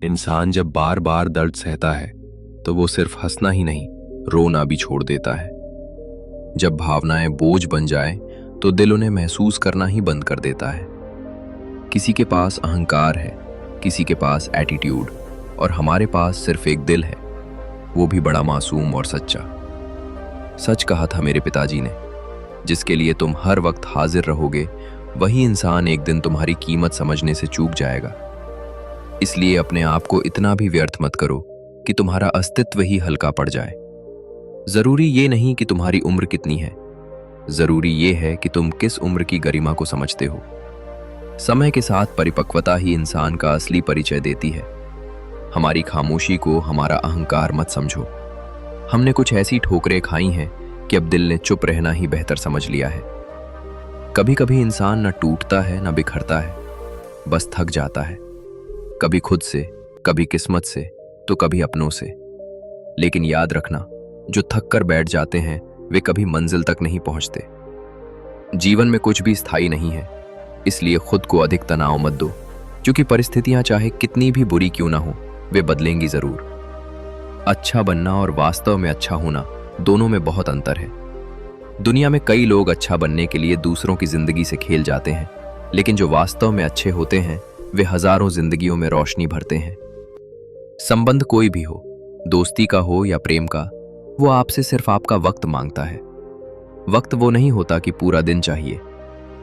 इंसान जब बार बार दर्द सहता है तो वो सिर्फ हंसना ही नहीं, रोना भी छोड़ देता है। जब भावनाएं बोझ बन जाए तो दिल उन्हें महसूस करना ही बंद कर देता है। किसी के पास अहंकार है, किसी के पास एटीट्यूड, और हमारे पास सिर्फ एक दिल है, वो भी बड़ा मासूम और सच्चा। सच कहा था मेरे पिताजी ने, जिसके लिए तुम हर वक्त हाजिर रहोगे, वही इंसान एक दिन तुम्हारी कीमत समझने से चूक जाएगा। इसलिए अपने आप को इतना भी व्यर्थ मत करो कि तुम्हारा अस्तित्व ही हल्का पड़ जाए। जरूरी ये नहीं कि तुम्हारी उम्र कितनी है, जरूरी ये है कि तुम किस उम्र की गरिमा को समझते हो। समय के साथ परिपक्वता ही इंसान का असली परिचय देती है। हमारी खामोशी को हमारा अहंकार मत समझो। हमने कुछ ऐसी ठोकरें खाई हैं कि अब दिल ने चुप रहना ही बेहतर समझ लिया है। कभी कभी इंसान न टूटता है न बिखरता है, बस थक जाता है, कभी खुद से, कभी किस्मत से, तो कभी अपनों से। लेकिन याद रखना, जो थक कर बैठ जाते हैं वे कभी मंजिल तक नहीं पहुंचते। जीवन में कुछ भी स्थायी नहीं है, इसलिए खुद को अधिक तनाव मत दो, क्योंकि परिस्थितियां चाहे कितनी भी बुरी क्यों ना हो, वे बदलेंगी जरूर। अच्छा बनना और वास्तव में अच्छा होना, दोनों में बहुत अंतर है। दुनिया में कई लोग अच्छा बनने के लिए दूसरों की जिंदगी से खेल जाते हैं, लेकिन जो वास्तव में अच्छे होते हैं वे हजारों जिंदगियों में रोशनी भरते हैं। संबंध कोई भी हो, दोस्ती का हो या प्रेम का, वो आपसे सिर्फ आपका वक्त मांगता है। वक्त वो नहीं होता कि पूरा दिन चाहिए।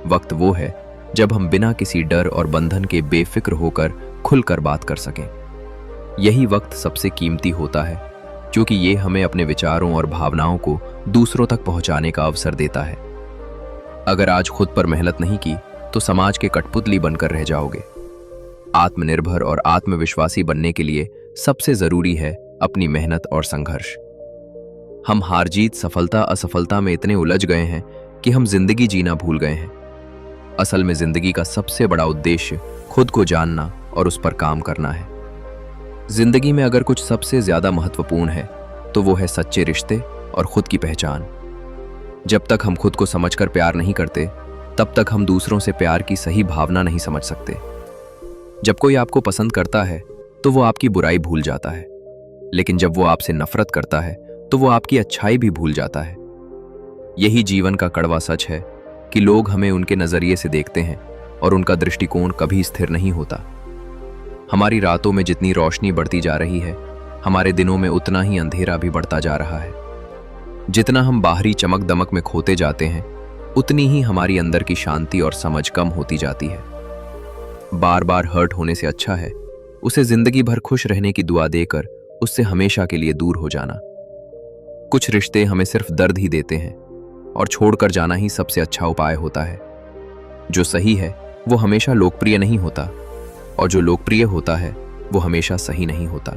वक्त वो है जब हम बिना किसी डर और बंधन के बेफिक्र होकर खुलकर बात कर सकें। यही वक्त सबसे कीमती होता है, क्योंकि ये हमें अपने विचारों और भावनाओं को दूसरों तक पहुंचाने का अवसर देता है। अगर आज खुद पर मेहनत नहीं की तो समाज के कठपुतली बनकर रह जाओगे। आत्मनिर्भर और आत्मविश्वासी बनने के लिए सबसे जरूरी है अपनी मेहनत और संघर्ष। हम हार जीत, सफलता असफलता में इतने उलझ गए हैं कि हम जिंदगी जीना भूल गए हैं। असल में जिंदगी का सबसे बड़ा उद्देश्य खुद को जानना और उस पर काम करना है। जिंदगी में अगर कुछ सबसे ज्यादा महत्वपूर्ण है तो वो है सच्चे रिश्ते और खुद की पहचान। जब तक हम खुद को समझकर प्यार नहीं करते, तब तक हम दूसरों से प्यार की सही भावना नहीं समझ सकते। जब कोई आपको पसंद करता है तो वो आपकी बुराई भूल जाता है, लेकिन जब वो आपसे नफरत करता है तो वो आपकी अच्छाई भी भूल जाता है। यही जीवन का कड़वा सच है कि लोग हमें उनके नजरिए से देखते हैं और उनका दृष्टिकोण कभी स्थिर नहीं होता। हमारी रातों में जितनी रोशनी बढ़ती जा रही है, हमारे दिनों में उतना ही अंधेरा भी बढ़ता जा रहा है। जितना हम बाहरी चमक दमक में खोते जाते हैं, उतनी ही हमारी अंदर की शांति और समझ कम होती जाती है। बार बार हर्ट होने से अच्छा है उसे जिंदगी भर खुश रहने की दुआ देकर उससे हमेशा के लिए दूर हो जाना। कुछ रिश्ते हमें सिर्फ दर्द ही देते हैं और छोड़कर जाना ही सबसे अच्छा उपाय होता है। जो सही है वो हमेशा लोकप्रिय नहीं होता, और जो लोकप्रिय होता है वो हमेशा सही नहीं होता।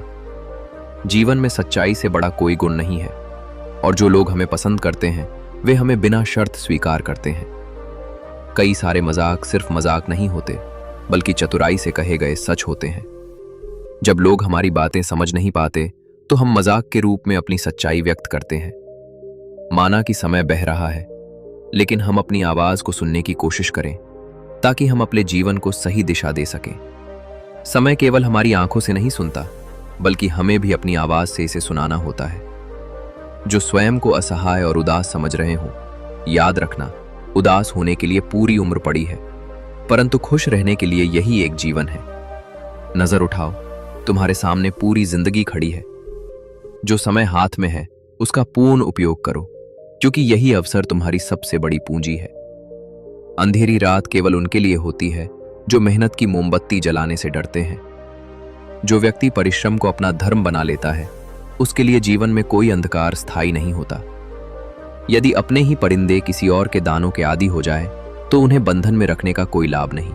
जीवन में सच्चाई से बड़ा कोई गुण नहीं है, और जो लोग हमें पसंद करते हैं वे हमें बिना शर्त स्वीकार करते हैं। कई सारे मजाक सिर्फ मजाक नहीं होते, बल्कि चतुराई से कहे गए सच होते हैं। जब लोग हमारी बातें समझ नहीं पाते तो हम मजाक के रूप में अपनी सच्चाई व्यक्त करते हैं। माना कि समय बह रहा है, लेकिन हम अपनी आवाज को सुनने की कोशिश करें ताकि हम अपने जीवन को सही दिशा दे सकें। समय केवल हमारी आंखों से नहीं सुनता, बल्कि हमें भी अपनी आवाज से इसे सुनाना होता है। जो स्वयं को असहाय और उदास समझ रहे हो, याद रखना, उदास होने के लिए पूरी उम्र पड़ी है, परंतु खुश रहने के लिए यही एक जीवन है। नजर उठाओ, तुम्हारे सामने पूरी जिंदगी खड़ी है। जो समय हाथ में है उसका पूर्ण उपयोग करो, क्योंकि यही अवसर तुम्हारी सबसे बड़ी पूंजी है। अंधेरी रात केवल उनके लिए होती है जो मेहनत की मोमबत्ती जलाने से डरते हैं। जो व्यक्ति परिश्रम को अपना धर्म बना लेता है, उसके लिए जीवन में कोई अंधकार स्थायी नहीं होता। यदि अपने ही परिंदे किसी और के दानों के आदी हो जाए तो उन्हें बंधन में रखने का कोई लाभ नहीं।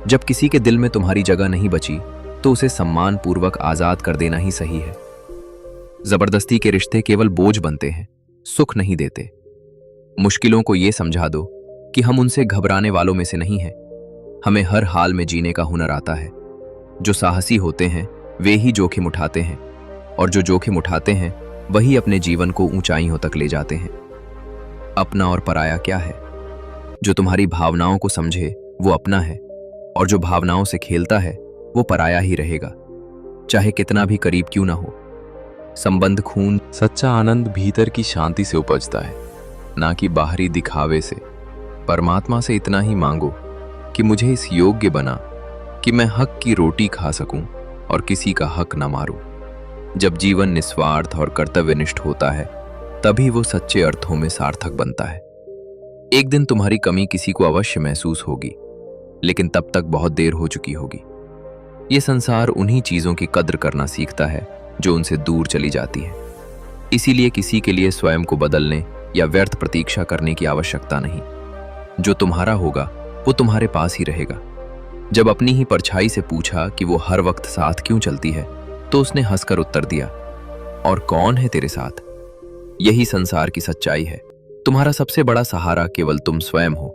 जब किसी के दिल में तुम्हारी जगह नहीं बची तो उसे सम्मान पूर्वक आजाद कर देना ही सही है। जबरदस्ती के रिश्ते केवल बोझ बनते हैं, सुख नहीं देते। मुश्किलों को यह समझा दो कि हम उनसे घबराने वालों में से नहीं हैं। हमें हर हाल में जीने का हुनर आता है। जो साहसी होते हैं वे ही जोखिम उठाते हैं, और जो जोखिम उठाते हैं वही अपने जीवन को ऊंचाइयों तक ले जाते हैं। अपना और पराया क्या है? जो तुम्हारी भावनाओं को समझे वो अपना है, और जो भावनाओं से खेलता है वो पराया ही रहेगा। चाहे कितना भी करीब क्यों ना हो। संबंध खून, सच्चा आनंद भीतर की शांति से उपजता है, ना कि बाहरी दिखावे से। परमात्मा से इतना ही मांगो कि मुझे इस योग्य बना कि मैं हक की रोटी खा सकूं और किसी का हक न मारूं। जब जीवन निस्वार्थ और कर्तव्यनिष्ठ होता है, तभी वो सच्चे अर्थों में सार्थक बनता है। एक दिन तुम्हारी कमी किसी को अवश्य महसूस होगी, लेकिन तब तक बहुत देर हो चुकी होगी। ये संसार उन्हीं चीजों की कद्र करना सीखता है जो उनसे दूर चली जाती है। इसीलिए किसी के लिए स्वयं को बदलने या व्यर्थ प्रतीक्षा करने की आवश्यकता नहीं। जो तुम्हारा होगा वो तुम्हारे पास ही रहेगा। जब अपनी ही परछाई से पूछा कि वो हर वक्त साथ क्यों चलती है, तो उसने हंसकर उत्तर दिया, और कौन है तेरे साथ? यही संसार की सच्चाई है। तुम्हारा सबसे बड़ा सहारा केवल तुम स्वयं हो।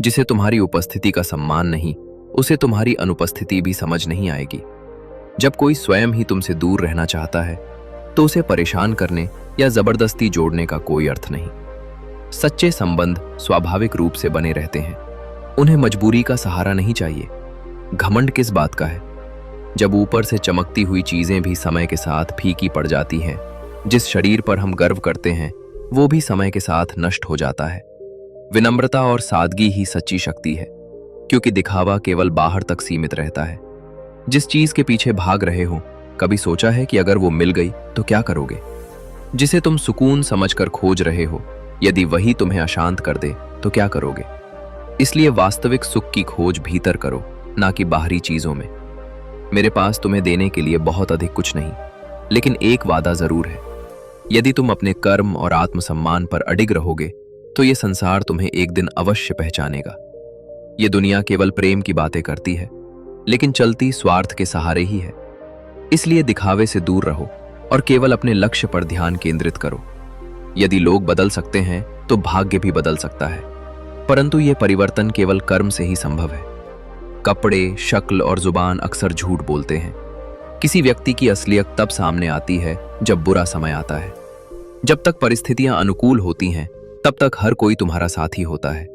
जिसे तुम्हारी उपस्थिति का सम्मान नहीं, उसे तुम्हारी अनुपस्थिति भी समझ नहीं आएगी। जब कोई स्वयं ही तुमसे दूर रहना चाहता है, तो उसे परेशान करने या जबरदस्ती जोड़ने का कोई अर्थ नहीं। सच्चे संबंध स्वाभाविक रूप से बने रहते हैं, उन्हें मजबूरी का सहारा नहीं चाहिए। घमंड किस बात का है? जब ऊपर से चमकती हुई चीजें भी समय के साथ फीकी पड़ जाती हैं। जिस शरीर पर हम गर्व करते हैं, वो भी समय के साथ नष्ट हो जाता है। विनम्रता और सादगी ही सच्ची शक्ति है, क्योंकि दिखावा केवल बाहर तक सीमित रहता है। जिस चीज के पीछे भाग रहे हो, कभी सोचा है कि अगर वो मिल गई तो क्या करोगे? जिसे तुम सुकून समझकर खोज रहे हो, यदि वही तुम्हें अशांत कर दे तो क्या करोगे? इसलिए वास्तविक सुख की खोज भीतर करो, ना कि बाहरी चीजों में। मेरे पास तुम्हें देने के लिए बहुत अधिक कुछ नहीं, लेकिन एक वादा जरूर है। यदि तुम अपने कर्म और आत्मसम्मान पर अडिग रहोगे, तो ये संसार तुम्हें एक दिन अवश्य पहचानेगा। ये दुनिया केवल प्रेम की बातें करती है, लेकिन चलती स्वार्थ के सहारे ही है। इसलिए दिखावे से दूर रहो और केवल अपने लक्ष्य पर ध्यान केंद्रित करो। यदि लोग बदल सकते हैं, तो भाग्य भी बदल सकता है, परंतु ये परिवर्तन केवल कर्म से ही संभव है। कपड़े, शक्ल और जुबान अक्सर झूठ बोलते हैं। किसी व्यक्ति की असलियत तब सामने आती है जब बुरा समय आता है। जब तक परिस्थितियां अनुकूल होती हैं, तब तक हर कोई तुम्हारा साथी होता है,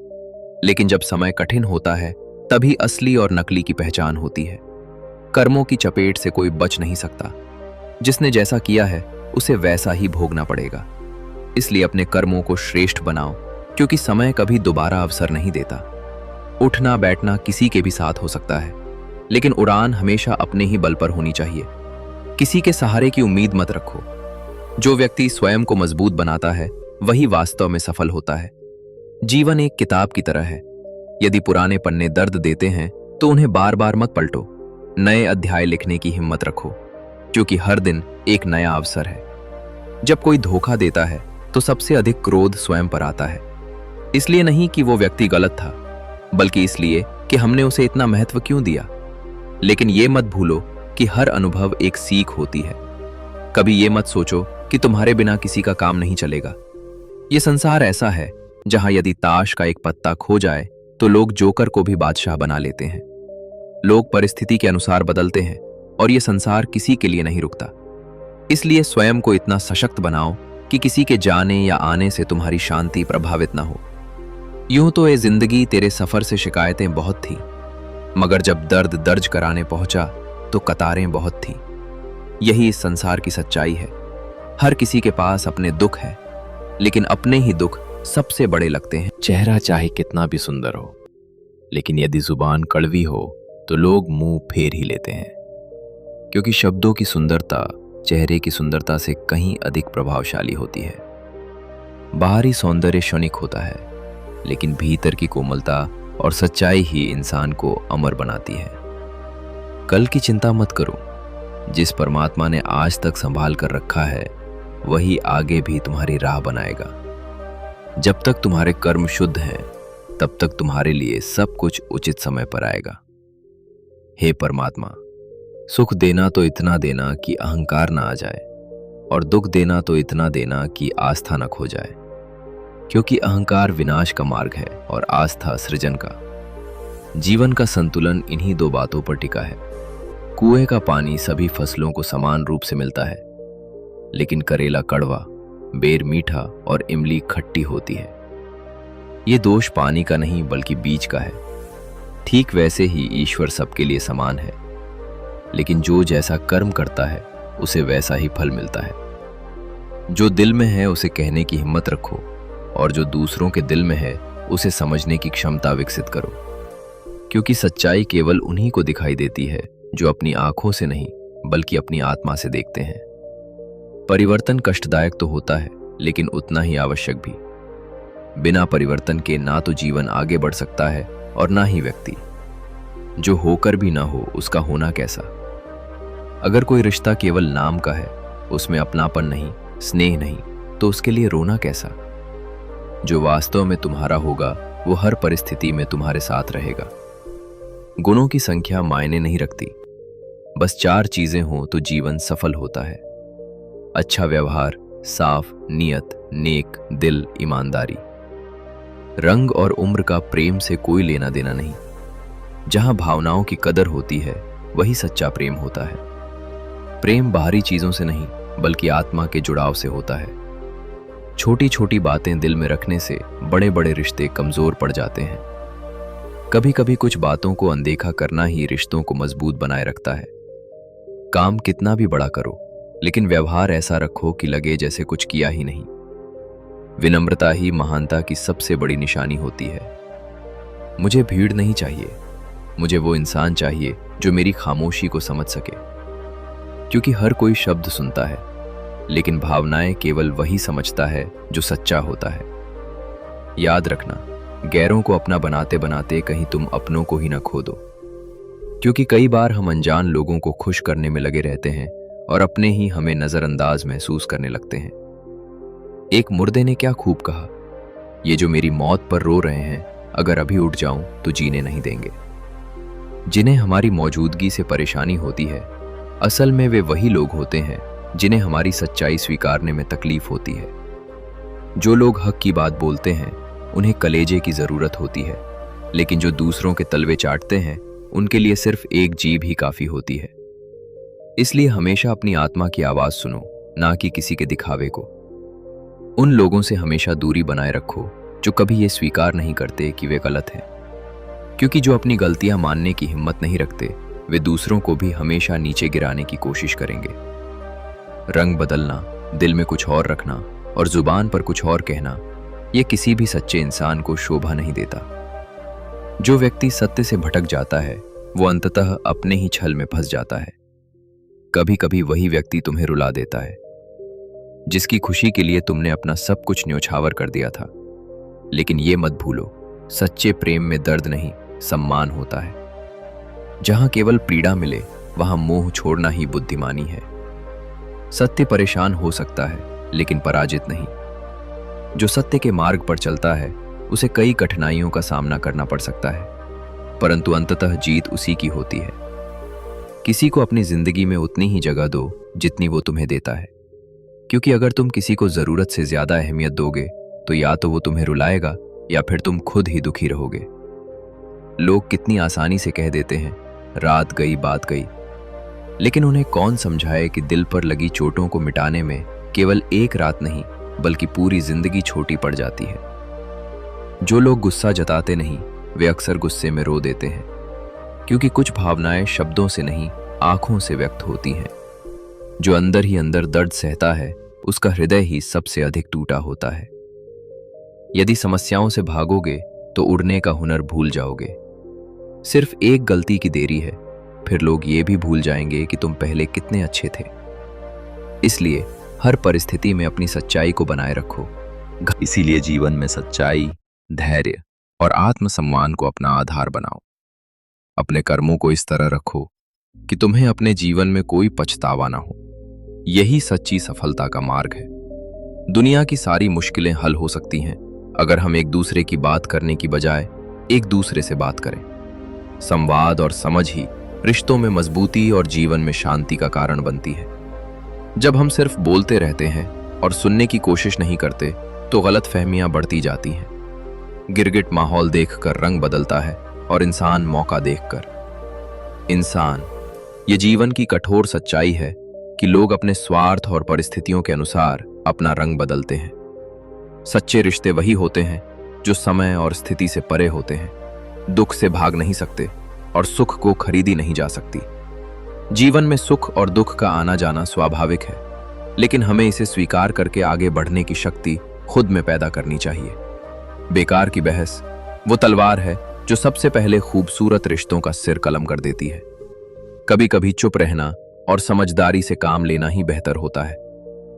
लेकिन जब समय कठिन होता है, तभी असली और नकली की पहचान होती है। कर्मों की चपेट से कोई बच नहीं सकता। जिसने जैसा किया है, उसे वैसा ही भोगना पड़ेगा। इसलिए अपने कर्मों को श्रेष्ठ बनाओ, क्योंकि समय कभी दोबारा अवसर नहीं देता। उठना बैठना किसी के भी साथ हो सकता है, लेकिन उड़ान हमेशा अपने ही बल पर होनी चाहिए। किसी के सहारे की उम्मीद मत रखो। जो व्यक्ति स्वयं को मजबूत बनाता है, वही वास्तव में सफल होता है। जीवन एक किताब की तरह है। यदि पुराने पन्ने दर्द देते हैं, तो उन्हें बार बार मत पलटो। नए अध्याय लिखने की हिम्मत रखो, क्योंकि हर दिन एक नया अवसर है। जब कोई धोखा देता है, तो सबसे अधिक क्रोध स्वयं पर आता है। इसलिए नहीं कि वो व्यक्ति गलत था, बल्कि इसलिए कि हमने उसे इतना महत्व क्यों दिया। लेकिन ये मत भूलो कि हर अनुभव एक सीख होती है। कभी ये मत सोचो कि तुम्हारे बिना किसी का काम नहीं चलेगा। ये संसार ऐसा है जहां यदि ताश का एक पत्ता खो जाए, तो लोग जोकर को भी बादशाह बना लेते हैं। लोग परिस्थिति के अनुसार बदलते हैं, और ये संसार किसी के लिए नहीं रुकता। इसलिए स्वयं को इतना सशक्त बनाओ कि किसी के जाने या आने से तुम्हारी शांति प्रभावित ना हो। यूं तो ये जिंदगी तेरे सफर से शिकायतें बहुत थी, मगर जब दर्द दर्ज कराने पहुंचा तो कतारें बहुत थी। यही इस संसार की सच्चाई है। हर किसी के पास अपने दुख है, लेकिन अपने ही दुख सबसे बड़े लगते हैं। चेहरा चाहे कितना भी सुंदर हो, लेकिन यदि जुबान कड़वी हो तो लोग मुंह फेर ही लेते हैं, क्योंकि शब्दों की सुंदरता चेहरे की सुंदरता से कहीं अधिक प्रभावशाली होती है। बाहरी सौंदर्य क्षणिक होता है, लेकिन भीतर की कोमलता और सच्चाई ही इंसान को अमर बनाती है। कल की चिंता मत करो। जिस परमात्मा ने आज तक संभाल कर रखा है, वही आगे भी तुम्हारी राह बनाएगा। जब तक तुम्हारे कर्म शुद्ध हैं, तब तक तुम्हारे लिए सब कुछ उचित समय पर आएगा। हे परमात्मा, सुख देना तो इतना देना कि अहंकार ना आ जाए, और दुख देना तो इतना देना कि आस्था न खो जाए, क्योंकि अहंकार विनाश का मार्ग है और आस्था सृजन का। जीवन का संतुलन इन्हीं दो बातों पर टिका है। कुएं का पानी सभी फसलों को समान रूप से मिलता है, लेकिन करेला कड़वा, बेर मीठा और इमली खट्टी होती है। ये दोष पानी का नहीं बल्कि बीज का है। ठीक वैसे ही ईश्वर सबके लिए समान है। लेकिन जो जैसा कर्म करता है उसे वैसा ही फल मिलता है। जो दिल में है उसे कहने की हिम्मत रखो, और जो दूसरों के दिल में है उसे समझने की क्षमता विकसित करो, क्योंकि सच्चाई केवल उन्हीं को दिखाई देती है जो अपनी आंखों से नहीं बल्कि अपनी आत्मा से देखते हैं। परिवर्तन कष्टदायक तो होता है, लेकिन उतना ही आवश्यक भी। बिना परिवर्तन के ना तो जीवन आगे बढ़ सकता है और ना ही व्यक्ति। जो होकर भी ना हो उसका होना कैसा। अगर कोई रिश्ता केवल नाम का है, उसमें अपनापन नहीं, स्नेह नहीं, तो उसके लिए रोना कैसा। जो वास्तव में तुम्हारा होगा वो हर परिस्थिति में तुम्हारे साथ रहेगा। गुणों की संख्या मायने नहीं रखती, बस 4 चीजें हों तो जीवन सफल होता है। अच्छा व्यवहार, साफ नियत, नेक दिल, ईमानदारी। रंग और उम्र का प्रेम से कोई लेना देना नहीं। जहां भावनाओं की कदर होती है वही सच्चा प्रेम होता है। प्रेम बाहरी चीजों से नहीं बल्कि आत्मा के जुड़ाव से होता है। छोटी छोटी बातें दिल में रखने से बड़े बड़े रिश्ते कमजोर पड़ जाते हैं। कभी कभी कुछ बातों को अनदेखा करना ही रिश्तों को मजबूत बनाए रखता है। काम कितना भी बड़ा करो, लेकिन व्यवहार ऐसा रखो कि लगे जैसे कुछ किया ही नहीं। विनम्रता ही महानता की सबसे बड़ी निशानी होती है। मुझे भीड़ नहीं चाहिए, मुझे वो इंसान चाहिए जो मेरी खामोशी को समझ सके, क्योंकि हर कोई शब्द सुनता है, लेकिन भावनाएं केवल वही समझता है जो सच्चा होता है। याद रखना, गैरों को अपना बनाते बनाते कहीं तुम अपनों को ही न खो दो, क्योंकि कई बार हम अनजान लोगों को खुश करने में लगे रहते हैं और अपने ही हमें नजरअंदाज महसूस करने लगते हैं। एक मुर्दे ने क्या खूब कहा, ये जो मेरी मौत पर रो रहे हैं, अगर अभी उठ जाऊं तो जीने नहीं देंगे। जिन्हें हमारी मौजूदगी से परेशानी होती है, असल में वे वही लोग होते हैं जिन्हें हमारी सच्चाई स्वीकारने में तकलीफ होती है। जो लोग हक की बात बोलते हैं उन्हें कलेजे की जरूरत होती है, लेकिन जो दूसरों के तलवे चाटते हैं उनके लिए सिर्फ एक जीभ ही काफी होती है। इसलिए हमेशा अपनी आत्मा की आवाज सुनो, ना कि किसी के दिखावे को। उन लोगों से हमेशा दूरी बनाए रखो जो कभी ये स्वीकार नहीं करते कि वे गलत हैं, क्योंकि जो अपनी गलतियां मानने की हिम्मत नहीं रखते वे दूसरों को भी हमेशा नीचे गिराने की कोशिश करेंगे। रंग बदलना, दिल में कुछ और रखना और जुबान पर कुछ और कहना, ये किसी भी सच्चे इंसान को शोभा नहीं देता। जो व्यक्ति सत्य से भटक जाता है वो अंततः अपने ही छल में फंस जाता है। कभी कभी वही व्यक्ति तुम्हें रुला देता है जिसकी खुशी के लिए तुमने अपना सब कुछ न्योछावर कर दिया था। लेकिन ये मत भूलो, सच्चे प्रेम में दर्द नहीं, सम्मान होता है। जहां केवल पीड़ा मिले वहां मोह छोड़ना ही बुद्धिमानी है। सत्य परेशान हो सकता है, लेकिन पराजित नहीं। जो सत्य के मार्ग पर चलता है उसे कई कठिनाइयों का सामना करना पड़ सकता है, परंतु अंततः जीत उसी की होती है। किसी को अपनी जिंदगी में उतनी ही जगह दो जितनी वो तुम्हें देता है, क्योंकि अगर तुम किसी को जरूरत से ज्यादा अहमियत दोगे तो या तो वो तुम्हें रुलाएगा या फिर तुम खुद ही दुखी रहोगे। लोग कितनी आसानी से कह देते हैं, रात गई बात गई, लेकिन उन्हें कौन समझाए कि दिल पर लगी चोटों को मिटाने में केवल एक रात नहीं बल्कि पूरी जिंदगी छोटी पड़ जाती है। जो लोग गुस्सा जताते नहीं वे अक्सर गुस्से में रो देते हैं, क्योंकि कुछ भावनाएं शब्दों से नहीं आंखों से व्यक्त होती हैं। जो अंदर ही अंदर दर्द सहता है उसका हृदय ही सबसे अधिक टूटा होता है। यदि समस्याओं से भागोगे तो उड़ने का हुनर भूल जाओगे। सिर्फ एक गलती की देरी है, फिर लोग ये भी भूल जाएंगे कि तुम पहले कितने अच्छे थे। इसलिए हर परिस्थिति में अपनी सच्चाई को बनाए रखो। इसीलिए जीवन में सच्चाई, धैर्य और आत्मसम्मान को अपना आधार बनाओ। अपने कर्मों को इस तरह रखो कि तुम्हें अपने जीवन में कोई पछतावा ना हो। यही सच्ची सफलता का मार्ग है। दुनिया की सारी मुश्किलें हल हो सकती हैं अगर हम एक दूसरे की बात करने की बजाय एक दूसरे से बात करें। संवाद और समझ ही रिश्तों में मजबूती और जीवन में शांति का कारण बनती है। जब हम सिर्फ बोलते रहते हैं और सुनने की कोशिश नहीं करते तो गलतफहमियां बढ़ती जाती हैं। गिरगिट माहौल देखकर रंग बदलता है और इंसान मौका देखकर। इंसान, ये जीवन की कठोर सच्चाई है कि लोग अपने स्वार्थ और परिस्थितियों के अनुसार अपना रंग बदलते हैं। सच्चे रिश्ते वही होते हैं जो समय और स्थिति से परे होते हैं। दुख से भाग नहीं सकते और सुख को खरीदी नहीं जा सकती। जीवन में सुख और दुख का आना जाना स्वाभाविक है, लेकिन हमें इसे स्वीकार करके आगे बढ़ने की शक्ति खुद में पैदा करनी चाहिए। बेकार की बहस वो तलवार है जो सबसे पहले खूबसूरत रिश्तों का सिर कलम कर देती है। कभी कभी चुप रहना और समझदारी से काम लेना ही बेहतर होता है,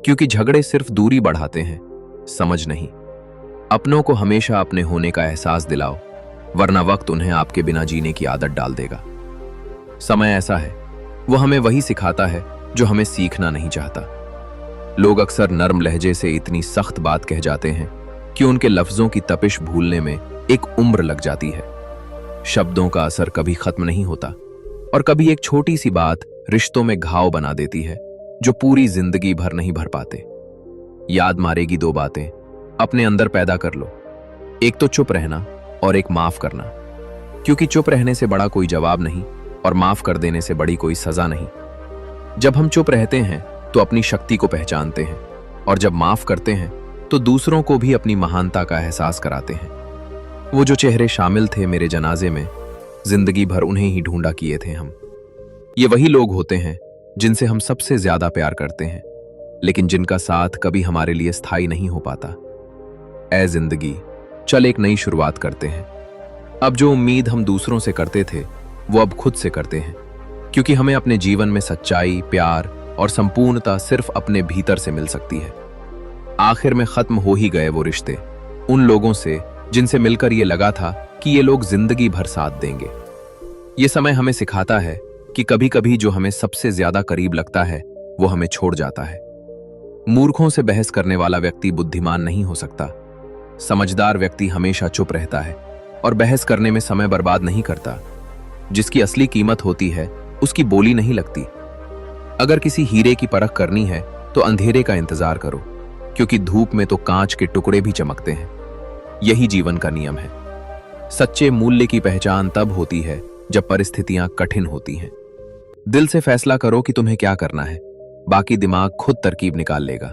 क्योंकि झगड़े सिर्फ दूरी बढ़ाते हैं, समझ नहीं। अपनों को हमेशा अपने होने का एहसास दिलाओ, वरना वक्त उन्हें आपके बिना जीने की आदत डाल देगा। समय ऐसा है, वो हमें वही सिखाता है जो हमें सीखना नहीं चाहता। लोग अक्सर नर्म लहजे से इतनी सख्त बात कह जाते हैं कि उनके लफ्जों की तपिश भूलने में एक उम्र लग जाती है। शब्दों का असर कभी खत्म नहीं होता, और कभी एक छोटी सी बात रिश्तों में घाव बना देती है जो पूरी जिंदगी भर नहीं भर पाते। याद मारेगी दो बातें अपने अंदर पैदा कर लो, एक तो चुप रहना और एक माफ करना, क्योंकि चुप रहने से बड़ा कोई जवाब नहीं और माफ कर देने से बड़ी कोई सजा नहीं। जब हम चुप रहते हैं तो अपनी शक्ति को पहचानते हैं, और जब माफ करते हैं तो दूसरों को भी अपनी महानता का एहसास कराते हैं। वो जो चेहरे शामिल थे मेरे जनाजे में, जिंदगी भर उन्हें ही ढूंढा किए थे हम। ये वही लोग होते हैं जिनसे हम सबसे ज्यादा प्यार करते हैं, लेकिन जिनका साथ कभी हमारे लिए स्थायी नहीं हो पाता। ऐ जिंदगी, चल एक नई शुरुआत करते हैं। अब जो उम्मीद हम दूसरों से करते थे वो अब खुद से करते हैं, क्योंकि हमें अपने जीवन में सच्चाई, प्यार और संपूर्णता सिर्फ अपने भीतर से मिल सकती है। आखिर में खत्म हो ही गए वो रिश्ते उन लोगों से जिनसे मिलकर ये लगा था कि ये लोग जिंदगी भर साथ देंगे। ये समय हमें सिखाता है कि कभी कभी जो हमें सबसे ज्यादा करीब लगता है वो हमें छोड़ जाता है। मूर्खों से बहस करने वाला व्यक्ति बुद्धिमान नहीं हो सकता। समझदार व्यक्ति हमेशा चुप रहता है और बहस करने में समय बर्बाद नहीं करता। जिसकी असली कीमत होती है उसकी बोली नहीं लगती। अगर किसी हीरे की परख करनी है तो अंधेरे का इंतजार करो, क्योंकि धूप में तो कांच के टुकड़े भी चमकते हैं। यही जीवन का नियम है। सच्चे मूल्य की पहचान तब होती है जब परिस्थितियां कठिन होती हैं। दिल से फैसला करो कि तुम्हें क्या करना है, बाकी दिमाग खुद तरकीब निकाल लेगा।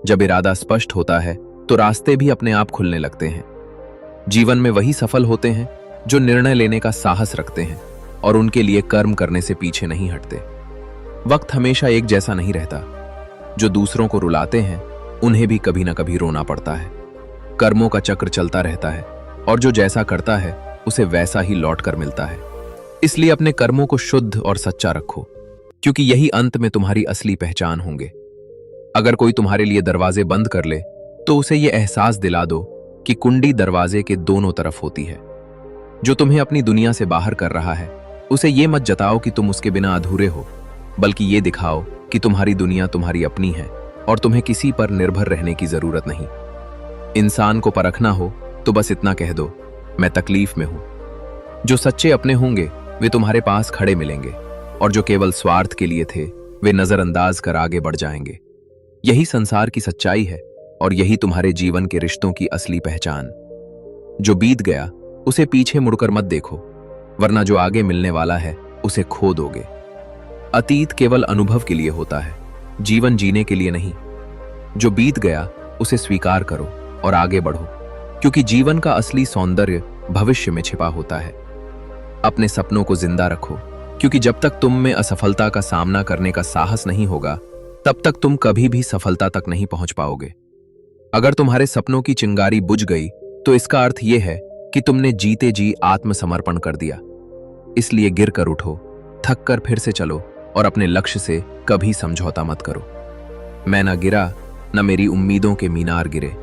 जब इरादा स्पष्ट होता है तो रास्ते भी अपने आप खुलने लगते हैं। जीवन में वही सफल होते हैं जो निर्णय लेने का साहस रखते हैं और उनके लिए कर्म करने से पीछे नहीं हटते। वक्त हमेशा एक जैसा नहीं रहता। जो दूसरों को रुलाते हैं उन्हें भी कभी ना कभी रोना पड़ता है। कर्मों का चक्र चलता रहता है, और जो जैसा करता है उसे वैसा ही लौट कर मिलता है। इसलिए अपने कर्मों को शुद्ध और सच्चा रखो, क्योंकि यही अंत में तुम्हारी असली पहचान होंगे। अगर कोई तुम्हारे लिए दरवाजे बंद कर ले तो उसे यह एहसास दिला दो कि कुंडी दरवाजे के दोनों तरफ होती है। जो तुम्हें अपनी दुनिया से बाहर कर रहा है उसे ये मत जताओ कि तुम उसके बिना अधूरे हो, बल्कि ये दिखाओ कि तुम्हारी दुनिया तुम्हारी अपनी है और तुम्हें किसी पर निर्भर रहने की जरूरत नहीं। इंसान को परखना हो तो बस इतना कह दो, मैं तकलीफ में हूं। जो सच्चे अपने होंगे वे तुम्हारे पास खड़े मिलेंगे, और जो केवल स्वार्थ के लिए थे वे नजरअंदाज कर आगे बढ़ जाएंगे। यही संसार की सच्चाई है, और यही तुम्हारे जीवन के रिश्तों की असली पहचान। जो बीत गया उसे पीछे मुड़कर मत देखो, वरना जो आगे मिलने वाला है उसे खो दोगे। अतीत केवल अनुभव के लिए होता है, जीवन जीने के लिए नहीं। जो बीत गया उसे स्वीकार करो और आगे बढ़ो, क्योंकि जीवन का असली सौंदर्य भविष्य में छिपा होता है। अपने सपनों को जिंदा रखो, क्योंकि जब तक तुम में असफलता का सामना करने का साहस नहीं होगा तब तक तुम कभी भी सफलता तक नहीं पहुंच पाओगे। अगर तुम्हारे सपनों की चिंगारी बुझ गई तो इसका अर्थ यह है कि तुमने जीते जी आत्मसमर्पण कर दिया। इसलिए गिर कर उठो, थक कर फिर से चलो, और अपने लक्ष्य से कभी समझौता मत करो। मैं ना गिरा, न मेरी उम्मीदों के मीनार गिरे।